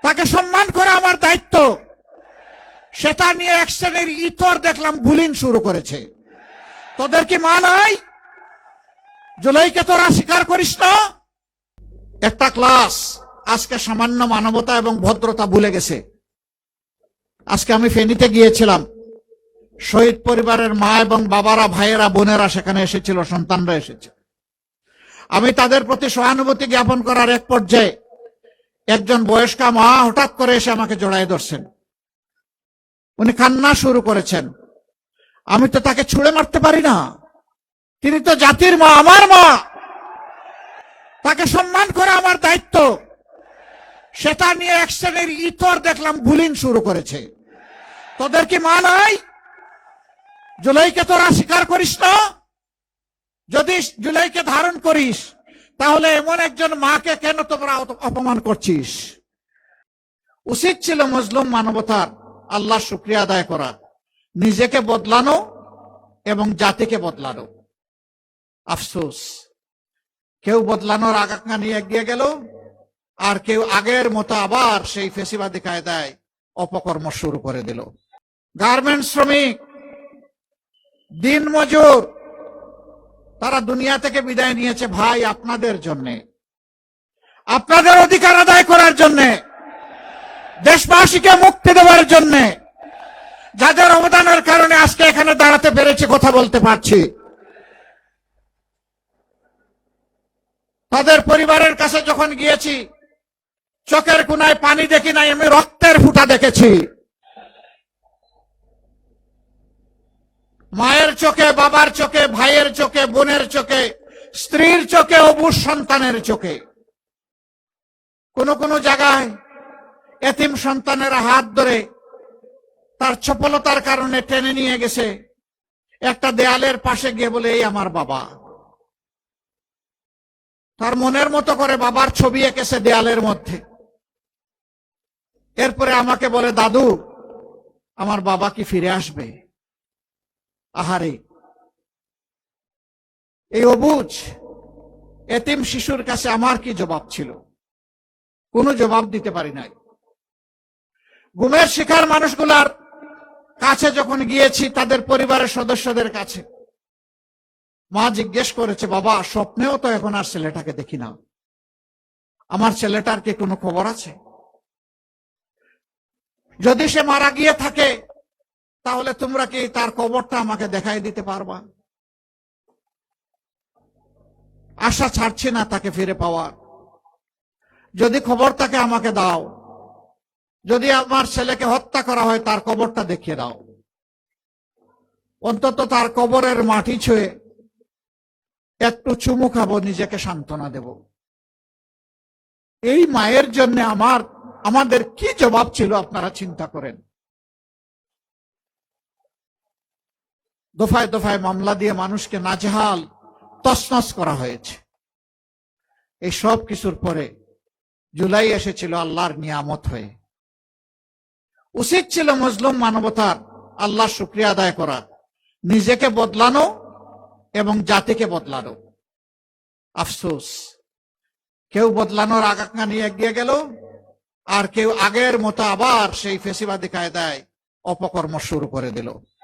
তাকে সম্মান করা আমার দায়িত্ব। সেটা নিয়ে এক শ্রেণীর ইতর দেখলাম বুলিং শুরু করেছে। তোদের কি মা নাই? জুলাইকে তোরা স্বীকার করিস না? একটা ক্লাস আজকে সামান্য মানবতা এবং ভদ্রতা ভুলে গেছে। আজকে আমি ফেনীতে গিয়েছিলাম, শহীদ পরিবারের মা এবং বাবারা, ভাইয়েরা, বোনেরা সেখানে এসেছিল, সন্তানরা এসেছে। আমি তাদের প্রতি সহানুভূতি জ্ঞাপন করার এক পর্যায়ে একজন বয়স্কা মা হঠাৎ করে এসে আমাকে জড়ায় ধরছেন। উনি কান্না শুরু করেছেন। আমি তো তাকে ছুঁড়ে মারতে পারি না, তিনি তো জাতির মা, আমার মা, তাকে সম্মান করা আমার দায়িত্ব। সেটা নিয়ে এক শ্রেণীর ইতর দেখলাম বুলিং শুরু করেছে। তোদের কি মা নাই? জুলাইকে তোরা স্বীকার করিস না? যদি জুলাইকে ধারণ করিস তাহলে এমন একজন মাকে কেন তোমরা অপমান করছিস? উচিত ছিল মজলুম মানবতার আল্লাহর শুকরিয়া আদায় করা, নিজেকে বদলানো এবং জাতিকে বদলানো। আফসোস, কেউ বদলানোর আকাঙ্ক্ষা নিয়ে এগিয়ে গেল, আর কেউ আগের মতো আবার সেই ফেসিবাদী কায়দায় অপকর্ম শুরু করে দিল। গার্মেন্টস শ্রমিক, দিন মজুর, তারা দুনিয়া থেকে বিদায় নিয়েছে ভাই আপনাদের জন্যে, আপনাদের অধিকার আদায় করার জন্যে, দেশবাসীকে মুক্তি দেওয়ার জন্যে, যাদের অবদানের কারণে আজকে এখানে দাঁড়াতে পেরেছি, কথা বলতে পারছি। তাদের পরিবারের কাছে যখন গিয়েছি, চোখের কোনায় পানি দেখি নাই, আমি রক্তের ফুঁটা দেখেছি। মায়ের চোখে, বাবার চোখে, ভাইয়ের চোখে, বোনের চোখে, স্ত্রীর চোখে, অবুঝ সন্তানের চোখে। কোন কোন জায়গায় এতিম সন্তানেরা হাত ধরে তার চপলতার কারণে টেনে নিয়ে গেছে একটা দেয়ালের পাশে গিয়ে বলে, এই আমার বাবা। তার মনের মতো করে বাবার ছবি এঁকেছে দেয়ালের মধ্যে। এরপরে আমাকে বলে, দাদু আমার বাবা কি ফিরে আসবে? আহারে, এই অবুঝ এতিম শিশুর কাছে আমার কি জবাব ছিল? কোনো জবাব দিতে পারি নাই। গুমের শিকার মানুষগুলার কাছে যখন গিয়েছি, তাদের পরিবারের সদস্যদের কাছে, মা জিজ্ঞেস করেছে, বাবা স্বপ্নেও তো এখন আর ছেলেটাকে দেখি না, আমার ছেলেটার কি কোনো খবর আছে? যদি সে মারা গিয়ে থাকে তাহলে তোমরা কি তার কবরটা আমাকে দেখাই দিতে পারবা? আশা ছাড়ছি না তাকে ফিরে পাওয়ার। যদি খবর থাকে আমাকে দাও, যদি আমার ছেলেকে হত্যা করা হয় তার কবরটা দেখিয়ে দাও, অন্তত তার কবরের মাটি ছুঁয়ে একটু চুমু খাবো, নিজেকে সান্ত্বনা দেব। এই মায়ের জন্য আমাদের কি জবাব ছিল আপনারা চিন্তা করেন। দফায় দফায় মামলা দিয়ে মানুষকে নাজেহাল তছনছ করা হয়েছে। এই সব কিছুর পরে জুলাই এসেছিল আল্লাহর নিয়ামত হয়ে। উচিত ছিল মজলুম মানবতার আল্লাহর শুকরিয়া আদায় করা, নিজেকে বদলানো এবং জাতিকে বদলানো। আফসোস, কেউ বদলানোর আকাঙ্ক্ষা নিয়ে এগিয়ে গেল, আর কেউ আগের মতো আবার সেই ফেসিবাদী কায়দায় অপকর্ম শুরু করে দিল।